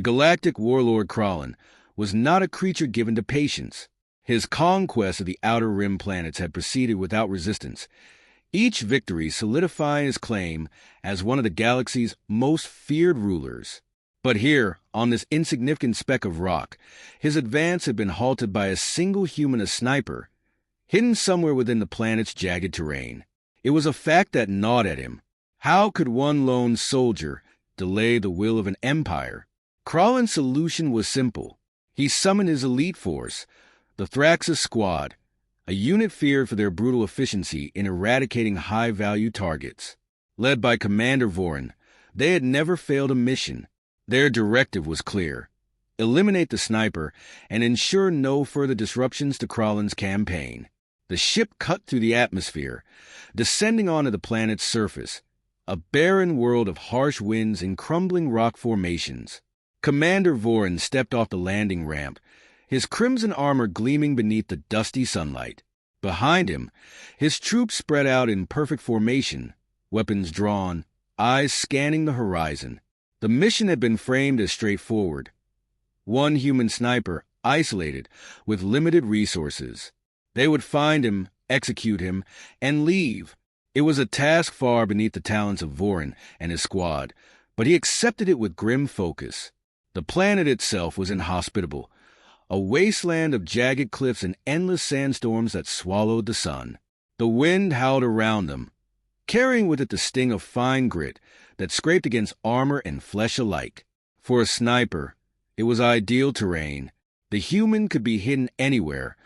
The galactic warlord Kralin was not a creature given to patience. His conquest of the outer rim planets had proceeded without resistance, each victory solidifying his claim as one of the galaxy's most feared rulers. But here, on this insignificant speck of rock, his advance had been halted by a single human, a sniper, hidden somewhere within the planet's jagged terrain. It was a fact that gnawed at him. How could one lone soldier delay the will of an empire? Kralin's solution was simple. He summoned his elite force, the Thraxus Squad, a unit feared for their brutal efficiency in eradicating high-value targets. Led by Commander Vorin, they had never failed a mission. Their directive was clear: eliminate the sniper and ensure no further disruptions to Kralin's campaign. The ship cut through the atmosphere, descending onto the planet's surface, a barren world of harsh winds and crumbling rock formations. Commander Vorin stepped off the landing ramp, his crimson armor gleaming beneath the dusty sunlight. Behind him, his troops spread out in perfect formation, weapons drawn, eyes scanning the horizon. The mission had been framed as straightforward. One human sniper, isolated, with limited resources. They would find him, execute him, and leave. It was a task far beneath the talents of Vorin and his squad, but he accepted it with grim focus. The planet itself was inhospitable, a wasteland of jagged cliffs and endless sandstorms that swallowed the sun. The wind howled around them, carrying with it the sting of fine grit that scraped against armor and flesh alike. For a sniper, it was ideal terrain. The human could be hidden anywhere,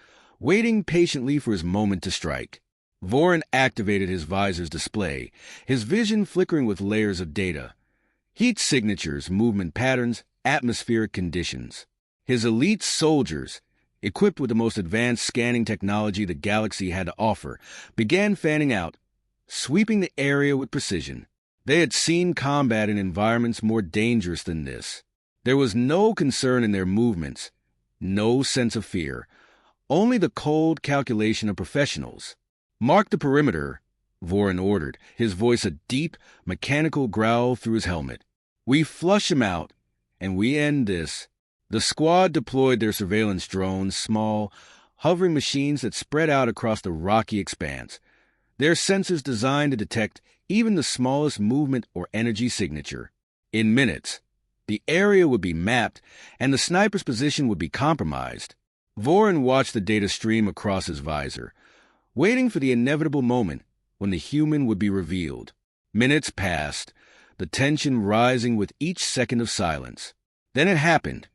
waiting patiently for his moment to strike. Vorin activated his visor's display, his vision flickering with layers of data: heat signatures, movement patterns, atmospheric conditions. His elite soldiers, equipped with the most advanced scanning technology the galaxy had to offer, began fanning out, sweeping the area with precision. They had seen combat in environments more dangerous than this. There was no concern in their movements, no sense of fear, only the cold calculation of professionals. "Mark the perimeter," Vorin ordered, his voice a deep, mechanical growl through his helmet. "We flush him out, and we end this." The squad deployed their surveillance drones, small, hovering machines that spread out across the rocky expanse, their sensors designed to detect even the smallest movement or energy signature. In minutes, the area would be mapped, and the sniper's position would be compromised. Vorin watched the data stream across his visor, waiting for the inevitable moment when the human would be revealed. Minutes passed, the tension rising with each second of silence. Then it happened.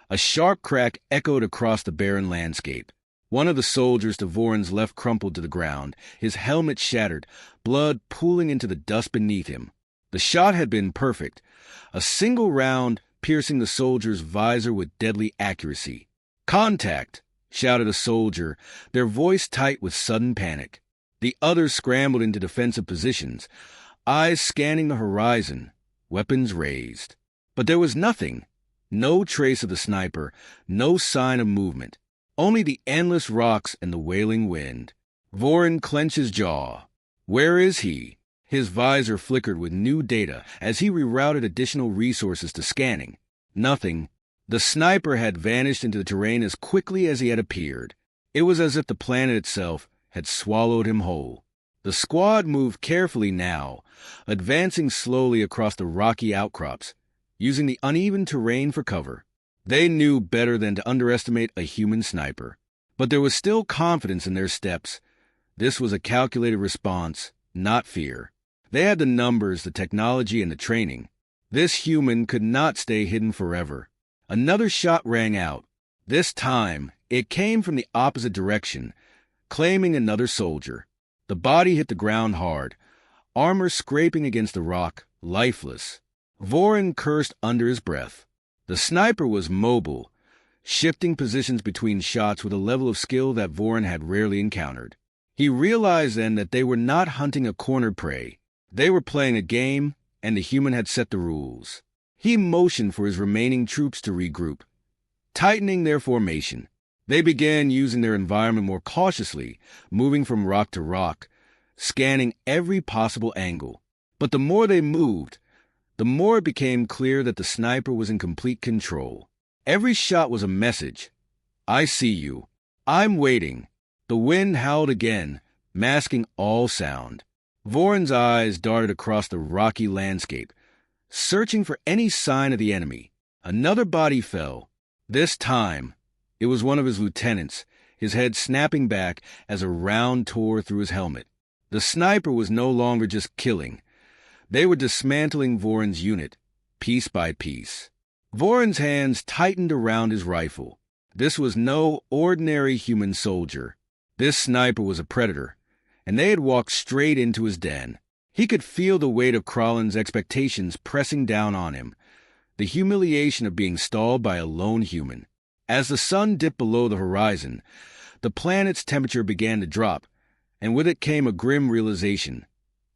A sharp crack echoed across the barren landscape. One of the soldiers to Vorin's left crumpled to the ground, his helmet shattered, blood pooling into the dust beneath him. The shot had been perfect, a single round piercing the soldier's visor with deadly accuracy. "Contact!" shouted a soldier, their voice tight with sudden panic. The others scrambled into defensive positions, eyes scanning the horizon, weapons raised. But there was nothing. No trace of the sniper, no sign of movement. Only the endless rocks and the wailing wind. Vorin clenched his jaw. Where is he? His visor flickered with new data as he rerouted additional resources to scanning. Nothing. The sniper had vanished into the terrain as quickly as he had appeared. It was as if the planet itself had swallowed him whole. The squad moved carefully now, advancing slowly across the rocky outcrops, using the uneven terrain for cover. They knew better than to underestimate a human sniper. But there was still confidence in their steps. This was a calculated response, not fear. They had the numbers, the technology, and the training. This human could not stay hidden forever. Another shot rang out. This time, it came from the opposite direction, claiming another soldier. The body hit the ground hard, armor scraping against the rock, lifeless. Vorin cursed under his breath. The sniper was mobile, shifting positions between shots with a level of skill that Vorin had rarely encountered. He realized then that they were not hunting a cornered prey. They were playing a game, and the human had set the rules. He motioned for his remaining troops to regroup, tightening their formation. They began using their environment more cautiously, moving from rock to rock, scanning every possible angle. But the more they moved, the more it became clear that the sniper was in complete control. Every shot was a message. I see you. I'm waiting. The wind howled again, masking all sound. Voron's eyes darted across the rocky landscape, searching for any sign of the enemy. Another body fell. This time, it was one of his lieutenants, his head snapping back as a round tore through his helmet. The sniper was no longer just killing. They were dismantling Voron's unit, piece by piece. Voron's hands tightened around his rifle. This was no ordinary human soldier. This sniper was a predator, and they had walked straight into his den. He could feel the weight of Kralin's expectations pressing down on him, the humiliation of being stalled by a lone human. As the sun dipped below the horizon, the planet's temperature began to drop, and with it came a grim realization.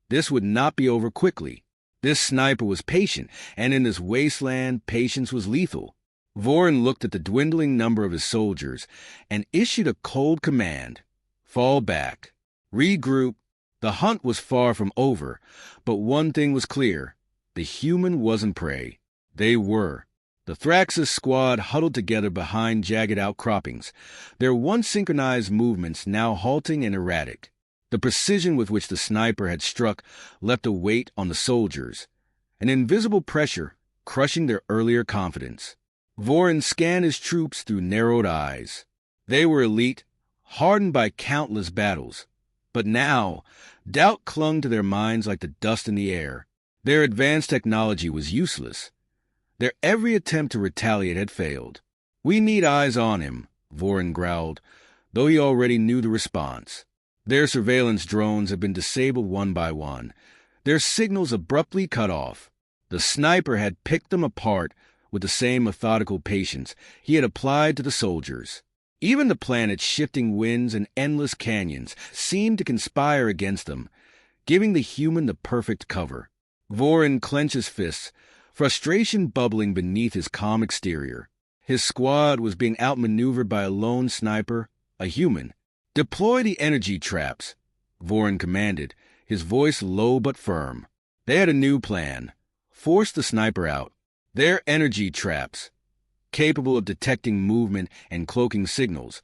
This would not be over quickly. This sniper was patient, and in this wasteland, patience was lethal. Voron looked at the dwindling number of his soldiers and issued a cold command. Fall back. Regroup. The hunt was far from over, but one thing was clear. The human wasn't prey. They were. The Thraxus squad huddled together behind jagged outcroppings, their once synchronized movements now halting and erratic. The precision with which the sniper had struck left a weight on the soldiers, an invisible pressure crushing their earlier confidence. Voron scanned his troops through narrowed eyes. They were elite, hardened by countless battles. But now, doubt clung to their minds like the dust in the air. Their advanced technology was useless. Their every attempt to retaliate had failed. We need eyes on him, Voron growled, though he already knew the response. Their surveillance drones had been disabled one by one, their signals abruptly cut off. The sniper had picked them apart with the same methodical patience he had applied to the soldiers. Even the planet's shifting winds and endless canyons seemed to conspire against them, giving the human the perfect cover. Voron clenched his fists, frustration bubbling beneath his calm exterior. His squad was being outmaneuvered by a lone sniper, a human. Deploy the energy traps, Voron commanded, his voice low but firm. They had a new plan. Force the sniper out. Their energy traps, capable of detecting movement and cloaking signals,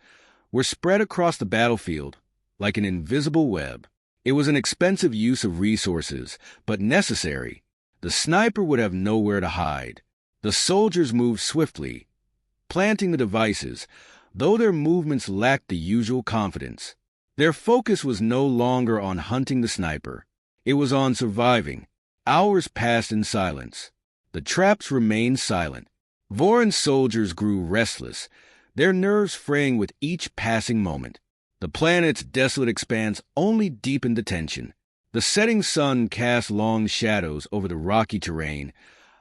were spread across the battlefield like an invisible web. It was an expensive use of resources, but necessary. The sniper would have nowhere to hide. The soldiers moved swiftly, planting the devices, though their movements lacked the usual confidence. Their focus was no longer on hunting the sniper. It was on surviving. Hours passed in silence. The traps remained silent. Voron's soldiers grew restless, their nerves fraying with each passing moment. The planet's desolate expanse only deepened the tension. The setting sun cast long shadows over the rocky terrain,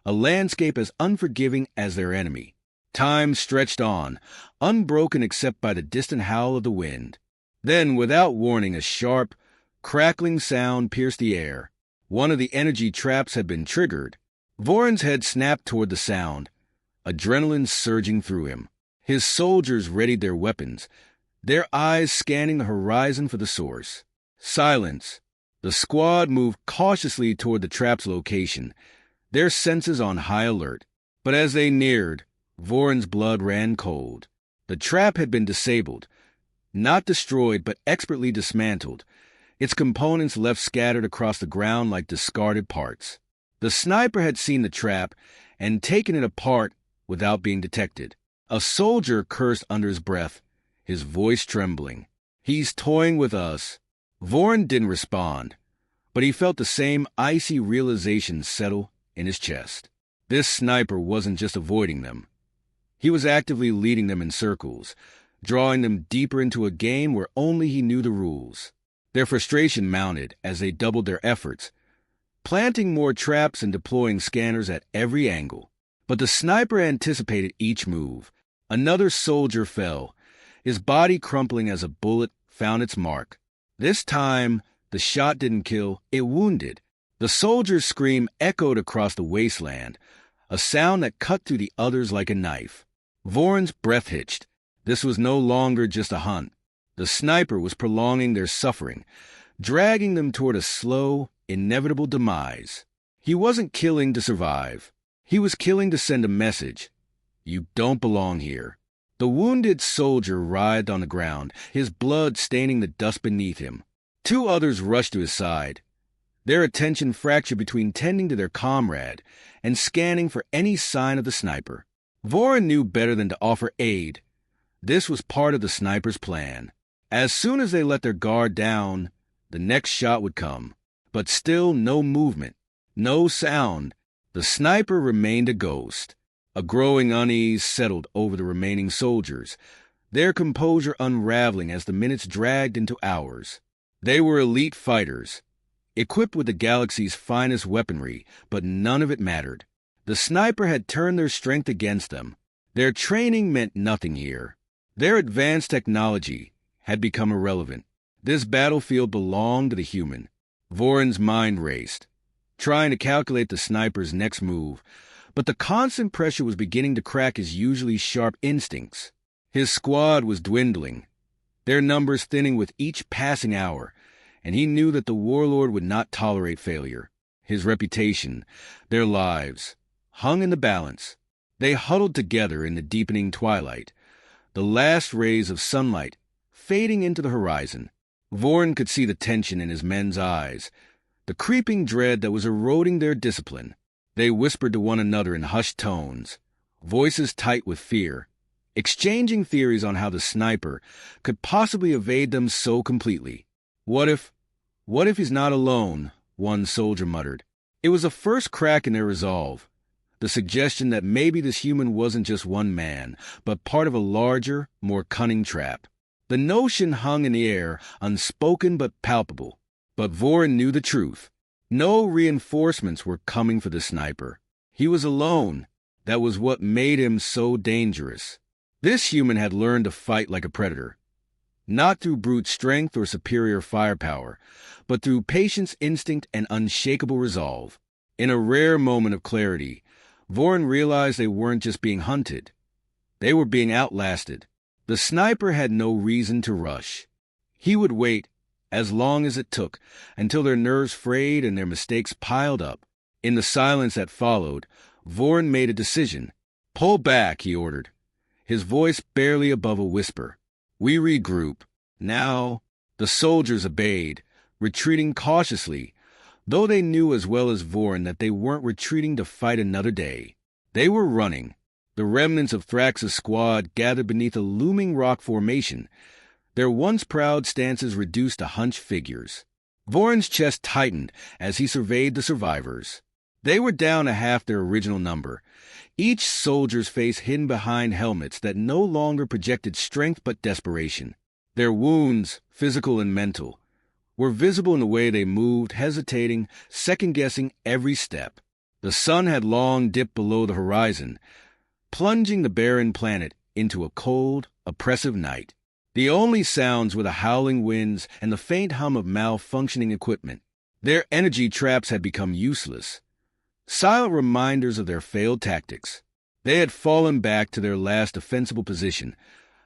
a landscape as unforgiving as their enemy. Time stretched on, unbroken except by the distant howl of the wind. Then, without warning, a sharp, crackling sound pierced the air. One of the energy traps had been triggered. Voron's head snapped toward the sound, adrenaline surging through him. His soldiers readied their weapons, their eyes scanning the horizon for the source. Silence. The squad moved cautiously toward the trap's location, their senses on high alert. But as they neared, Voron's blood ran cold. The trap had been disabled, not destroyed but expertly dismantled, its components left scattered across the ground like discarded parts. The sniper had seen the trap and taken it apart without being detected. A soldier cursed under his breath, his voice trembling. He's toying with us. Voron didn't respond, but he felt the same icy realization settle in his chest. This sniper wasn't just avoiding them. He was actively leading them in circles, drawing them deeper into a game where only he knew the rules. Their frustration mounted as they doubled their efforts, planting more traps and deploying scanners at every angle. But the sniper anticipated each move. Another soldier fell, his body crumpling as a bullet found its mark. This time, the shot didn't kill, it wounded. The soldier's scream echoed across the wasteland, a sound that cut through the others like a knife. Voron's breath hitched. This was no longer just a hunt. The sniper was prolonging their suffering, dragging them toward a slow, inevitable demise. He wasn't killing to survive. He was killing to send a message. You don't belong here. The wounded soldier writhed on the ground, his blood staining the dust beneath him. Two others rushed to his side, their attention fractured between tending to their comrade and scanning for any sign of the sniper. Voren knew better than to offer aid. This was part of the sniper's plan. As soon as they let their guard down, the next shot would come. But still no movement, no sound. The sniper remained a ghost. A growing unease settled over the remaining soldiers, their composure unraveling as the minutes dragged into hours. They were elite fighters, equipped with the galaxy's finest weaponry, but none of it mattered. The sniper had turned their strength against them. Their training meant nothing here. Their advanced technology had become irrelevant. This battlefield belonged to the human. Voren's mind raced, trying to calculate the sniper's next move, but the constant pressure was beginning to crack his usually sharp instincts. His squad was dwindling, their numbers thinning with each passing hour, and he knew that the warlord would not tolerate failure. His reputation, their lives, hung in the balance. They huddled together in the deepening twilight, the last rays of sunlight fading into the horizon. Voren could see the tension in his men's eyes, the creeping dread that was eroding their discipline. They whispered to one another in hushed tones, voices tight with fear, exchanging theories on how the sniper could possibly evade them so completely. What if he's not alone? One soldier muttered. It was a first crack in their resolve, the suggestion that maybe this human wasn't just one man, but part of a larger, more cunning trap. The notion hung in the air, unspoken but palpable. But Voren knew the truth. No reinforcements were coming for the sniper. He was alone. That was what made him so dangerous. This human had learned to fight like a predator, not through brute strength or superior firepower, but through patience, instinct, and unshakable resolve. In a rare moment of clarity, Voren realized they weren't just being hunted. They were being outlasted. The sniper had no reason to rush. He would wait, as long as it took, until their nerves frayed and their mistakes piled up. In the silence that followed, Voren made a decision. "Pull back," he ordered, his voice barely above a whisper. "We regroup." Now, the soldiers obeyed, retreating cautiously, though they knew as well as Voren that they weren't retreating to fight another day. They were running. The remnants of Thrax's squad gathered beneath a looming rock formation, their once proud stances reduced to hunched figures. Voren's chest tightened as he surveyed the survivors. They were down to half their original number, each soldier's face hidden behind helmets that no longer projected strength but desperation. Their wounds, physical and mental, were visible in the way they moved, hesitating, second-guessing every step. The sun had long dipped below the horizon, plunging the barren planet into a cold, oppressive night. The only sounds were the howling winds and the faint hum of malfunctioning equipment. Their energy traps had become useless, silent reminders of their failed tactics. They had fallen back to their last defensible position,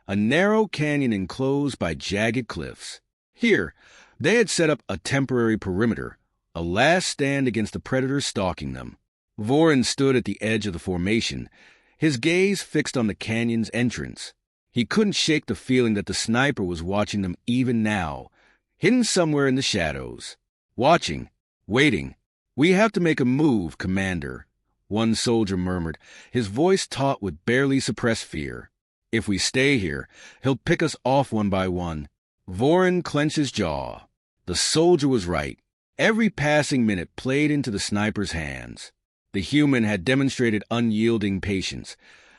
a narrow canyon enclosed by jagged cliffs. Here, they had set up a temporary perimeter, a last stand against the predators stalking them. Voren stood at the edge of the formation, his gaze fixed on the canyon's entrance. He couldn't shake the feeling that the sniper was watching them even now, hidden somewhere in the shadows. Watching, waiting. "We have to make a move, Commander," one soldier murmured, his voice taut with barely suppressed fear. "If we stay here, he'll pick us off one by one." Voren clenched his jaw. The soldier was right. Every passing minute played into the sniper's hands. The human had demonstrated unyielding patience,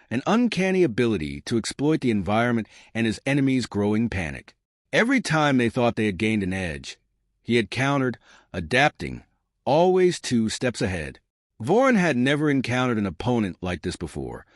an uncanny ability to exploit the environment and his enemy's growing panic. Every time they thought they had gained an edge, he had countered, adapting, always 2 steps ahead. Voren had never encountered an opponent like this before,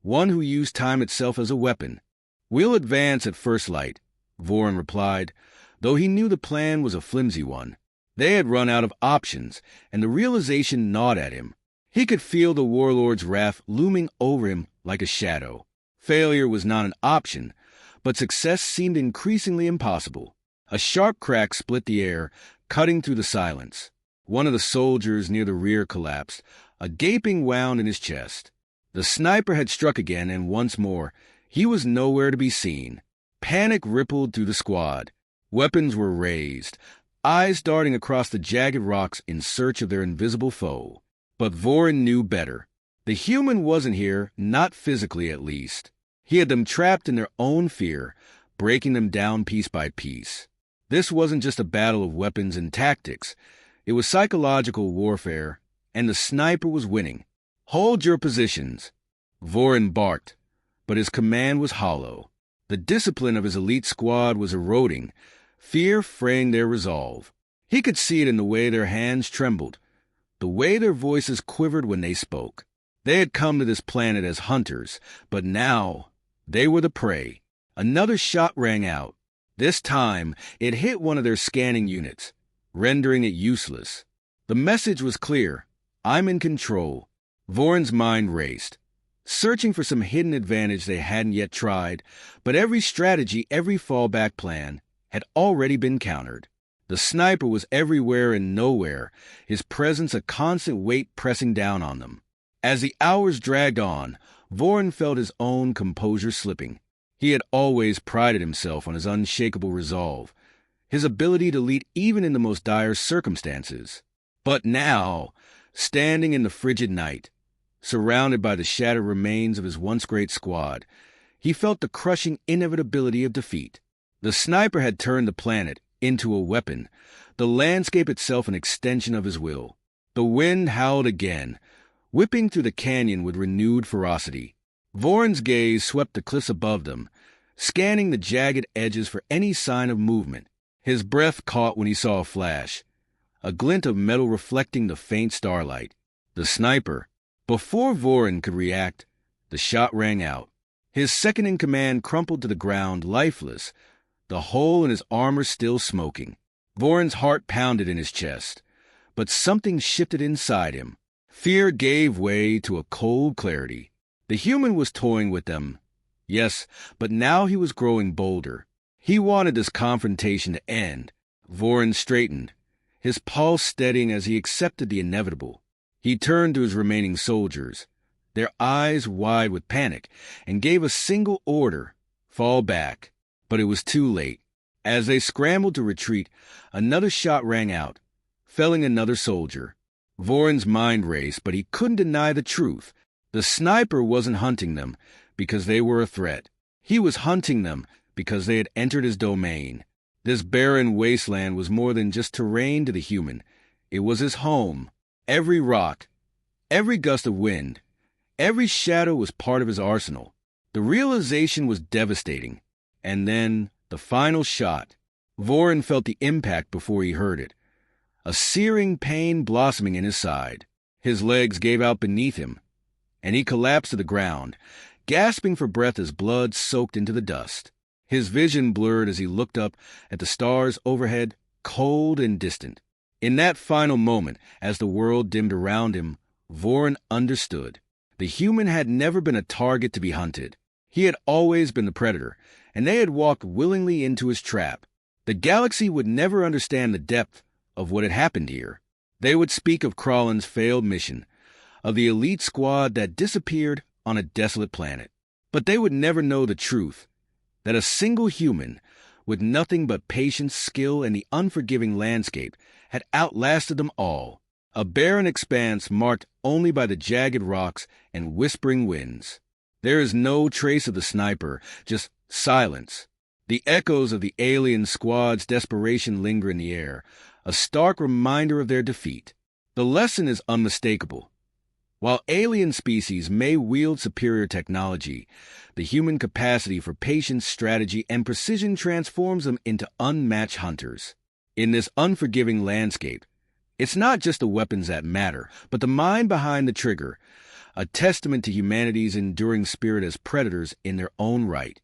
one who used time itself as a weapon. "We'll advance at first light," Voren replied, though he knew the plan was a flimsy one. They had run out of options, and the realization gnawed at him. He could feel the warlord's wrath looming over him like a shadow. Failure was not an option, but success seemed increasingly impossible. A sharp crack split the air, cutting through the silence. One of the soldiers near the rear collapsed, a gaping wound in his chest. The sniper had struck again, and once more, he was nowhere to be seen. Panic rippled through the squad. Weapons were raised, eyes darting across the jagged rocks in search of their invisible foe. But Vorin knew better. The human wasn't here, not physically at least. He had them trapped in their own fear, breaking them down piece by piece. This wasn't just a battle of weapons and tactics. It was psychological warfare, and the sniper was winning. "Hold your positions," Vorin barked, but his command was hollow. The discipline of his elite squad was eroding, fear fraying their resolve. He could see it in the way their hands trembled, the way their voices quivered when they spoke. They had come to this planet as hunters, but now they were the prey. Another shot rang out. This time, it hit one of their scanning units, rendering it useless. The message was clear: I'm in control. Vorin's mind raced, searching for some hidden advantage they hadn't yet tried, but every strategy, every fallback plan, had already been countered. The sniper was everywhere and nowhere, his presence a constant weight pressing down on them. As the hours dragged on, Vorin felt his own composure slipping. He had always prided himself on his unshakable resolve, his ability to lead even in the most dire circumstances. But now, standing in the frigid night, surrounded by the shattered remains of his once great squad, he felt the crushing inevitability of defeat. The sniper had turned the planet into a weapon, the landscape itself an extension of his will. The wind howled again, whipping through the canyon with renewed ferocity. Vorin's gaze swept the cliffs above them, scanning the jagged edges for any sign of movement. His breath caught when he saw a flash, a glint of metal reflecting the faint starlight. The sniper. Before Vorin could react, the shot rang out. His second-in-command crumpled to the ground, lifeless, the hole in his armor still smoking. Vorin's heart pounded in his chest, but something shifted inside him. Fear gave way to a cold clarity. The human was toying with them, yes, but now he was growing bolder. He wanted this confrontation to end. Vorin straightened, his pulse steadying as he accepted the inevitable. He turned to his remaining soldiers, their eyes wide with panic, and gave a single order: fall back. But it was too late. As they scrambled to retreat, another shot rang out, felling another soldier. Vorin's mind raced, but he couldn't deny the truth. The sniper wasn't hunting them because they were a threat. He was hunting them because they had entered his domain. This barren wasteland was more than just terrain to the human. It was his home. Every rock, every gust of wind, every shadow was part of his arsenal. The realization was devastating. And then the final shot. Vorin felt the impact before he heard it, a searing pain blossoming in his side. His legs gave out beneath him, and he collapsed to the ground, gasping for breath as blood soaked into the dust. His vision blurred as he looked up at the stars overhead, cold and distant. In that final moment, as the world dimmed around him, Vorin understood. The human had never been a target to be hunted. He had always been the predator, and they had walked willingly into his trap. The galaxy would never understand the depth of what had happened here. They would speak of Crawlin's failed mission, of the elite squad that disappeared on a desolate planet. But they would never know the truth, that a single human, with nothing but patience, skill, and the unforgiving landscape, had outlasted them all. A barren expanse marked only by the jagged rocks and whispering winds. There is no trace of the sniper, just silence. The echoes of the alien squad's desperation linger in the air, a stark reminder of their defeat. The lesson is unmistakable. While alien species may wield superior technology, the human capacity for patience, strategy, and precision transforms them into unmatched hunters. In this unforgiving landscape, it's not just the weapons that matter, but the mind behind the trigger, a testament to humanity's enduring spirit as predators in their own right.